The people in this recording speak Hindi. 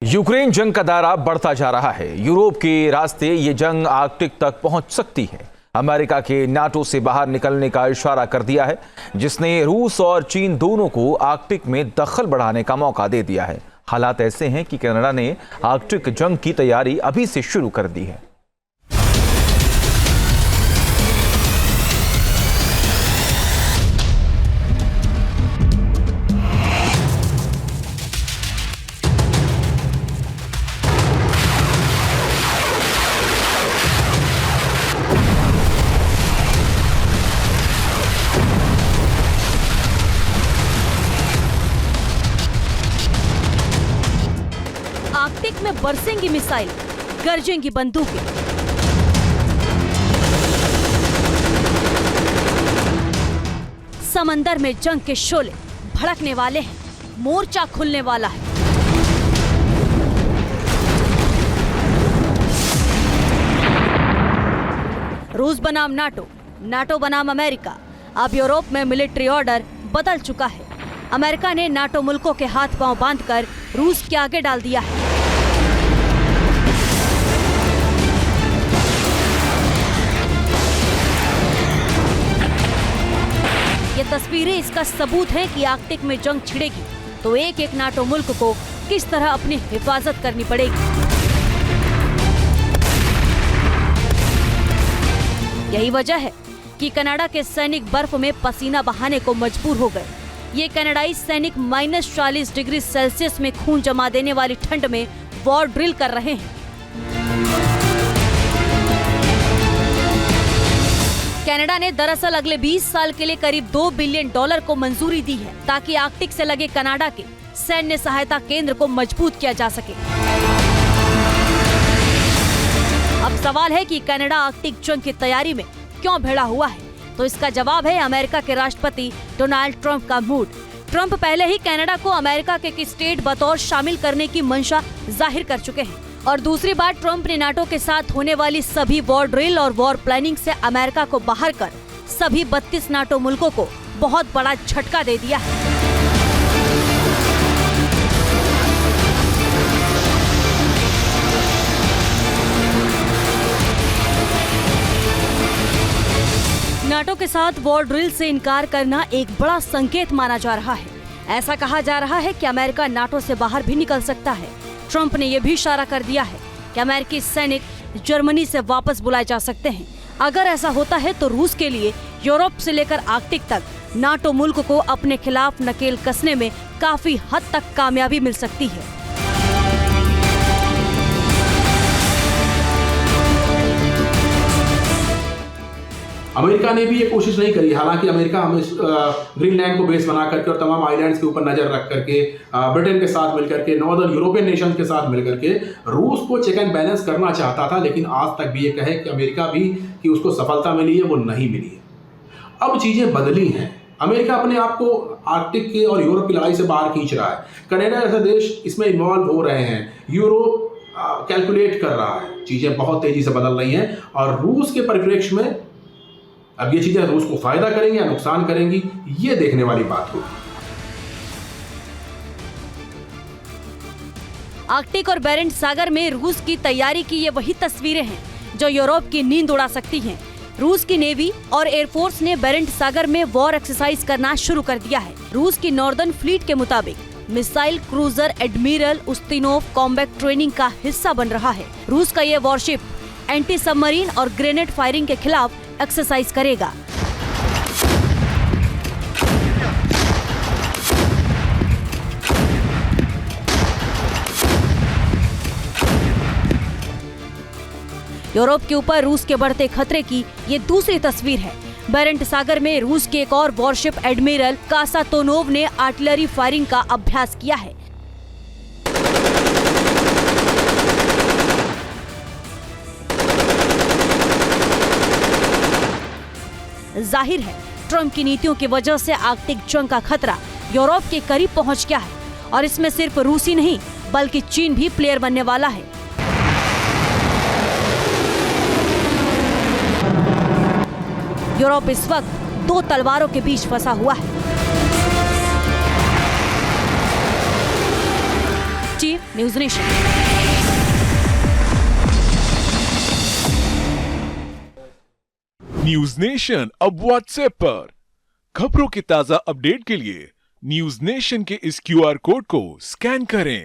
यूक्रेन जंग का दायरा बढ़ता जा रहा है। यूरोप के रास्ते ये जंग आर्कटिक तक पहुंच सकती है। अमेरिका के नाटो से बाहर निकलने का इशारा कर दिया है, जिसने रूस और चीन दोनों को आर्कटिक में दखल बढ़ाने का मौका दे दिया है। हालात ऐसे हैं कि कनाडा ने आर्कटिक जंग की तैयारी अभी से शुरू कर दी है। आर्कटिक में बरसेंगी मिसाइल, गरजेंगी बंदूकें। समंदर में जंग के शोले भड़कने वाले हैं, मोर्चा खुलने वाला है। रूस बनाम नाटो, नाटो बनाम अमेरिका। अब यूरोप में मिलिट्री ऑर्डर बदल चुका है। अमेरिका ने नाटो मुल्कों के हाथ पांव बांधकर रूस के आगे डाल दिया है। ये तस्वीरें इसका सबूत हैं कि आर्कटिक में जंग छिड़ेगी तो एक एक नाटो मुल्क को किस तरह अपनी हिफाजत करनी पड़ेगी। यही वजह है कि कनाडा के सैनिक बर्फ में पसीना बहाने को मजबूर हो गए। ये कनाडाई सैनिक -40 डिग्री सेल्सियस में खून जमा देने वाली ठंड में वॉर ड्रिल कर रहे हैं। कनाडा ने दरअसल अगले 20 साल के लिए करीब $2 बिलियन को मंजूरी दी है, ताकि आर्कटिक से लगे कनाडा के सैन्य सहायता केंद्र को मजबूत किया जा सके। अब सवाल है कि कनाडा आर्कटिक जंग की तैयारी में क्यों भिड़ा हुआ है, तो इसका जवाब है अमेरिका के राष्ट्रपति डोनाल्ड ट्रंप का मूड। ट्रंप पहले ही कनाडा को अमेरिका के स्टेट बतौर शामिल करने की मंशा जाहिर कर चुके हैं। और दूसरी बार ट्रंप ने नाटो के साथ होने वाली सभी वॉर ड्रिल और वॉर प्लानिंग से अमेरिका को बाहर कर सभी 32 नाटो मुल्कों को बहुत बड़ा झटका दे दिया है। नाटो के साथ वॉर ड्रिल से इनकार करना एक बड़ा संकेत माना जा रहा है। ऐसा कहा जा रहा है कि अमेरिका नाटो से बाहर भी निकल सकता है। ट्रंप ने यह भी इशारा कर दिया है कि अमेरिकी सैनिक जर्मनी से वापस बुलाए जा सकते हैं। अगर ऐसा होता है तो रूस के लिए यूरोप से लेकर आर्कटिक तक नाटो मुल्क को अपने खिलाफ नकेल कसने में काफी हद तक कामयाबी मिल सकती है। अमेरिका ने भी ये कोशिश नहीं करी। हालांकि अमेरिका ग्रीनलैंड को बेस बना करके और तमाम आइलैंड्स के ऊपर नजर रख करके ब्रिटेन के साथ मिलकर के नॉर्दर्न यूरोपियन नेशन के साथ मिलकर के रूस को चेक एंड बैलेंस करना चाहता था, लेकिन आज तक भी ये कहे कि अमेरिका भी कि उसको सफलता मिली है, वो नहीं मिली है। अब चीजें बदली हैं। अमेरिका अपने आप को आर्कटिक के और यूरोप की लड़ाई से बाहर खींच रहा है। कनाडा जैसे देश इसमें इन्वॉल्व हो रहे हैं। यूरोप कैलकुलेट कर रहा है। चीजें बहुत तेजी से बदल रही हैं और रूस के परिप्रेक्ष्य में अब ये चीजें रूस को फायदा करेंगी या नुकसान करेंगी, ये देखने वाली बात होगी। आर्कटिक और बेरेंट सागर में रूस की तैयारी की ये वही तस्वीरें हैं जो यूरोप की नींद उड़ा सकती हैं। रूस की नेवी और एयरफोर्स ने बेरेंट सागर में वॉर एक्सरसाइज करना शुरू कर दिया है। रूस की नॉर्दर्न फ्लीट के मुताबिक missile cruiser admiral Ustinov combat training का हिस्सा बन रहा है। रूस का ये वॉरशिप एंटी सबमरीन और ग्रेनेड फायरिंग के खिलाफ एक्सरसाइज करेगा। यूरोप के ऊपर रूस के बढ़ते खतरे की ये दूसरी तस्वीर है। बेरेंट सागर में रूस के एक और वॉरशिप एडमिरल कासातोनोव ने आर्टिलरी फायरिंग का अभ्यास किया है। जाहिर है ट्रंप की नीतियों की वजह से आर्कटिक जंग का खतरा यूरोप के करीब पहुंच गया है और इसमें सिर्फ रूस ही नहीं बल्कि चीन भी प्लेयर बनने वाला है। यूरोप इस वक्त दो तलवारों के बीच फंसा हुआ है। Chief news nation. News nation अब व्हाट्सएप पर खबरों के ताजा अपडेट के लिए न्यूज नेशन के इस QR कोड को स्कैन करें।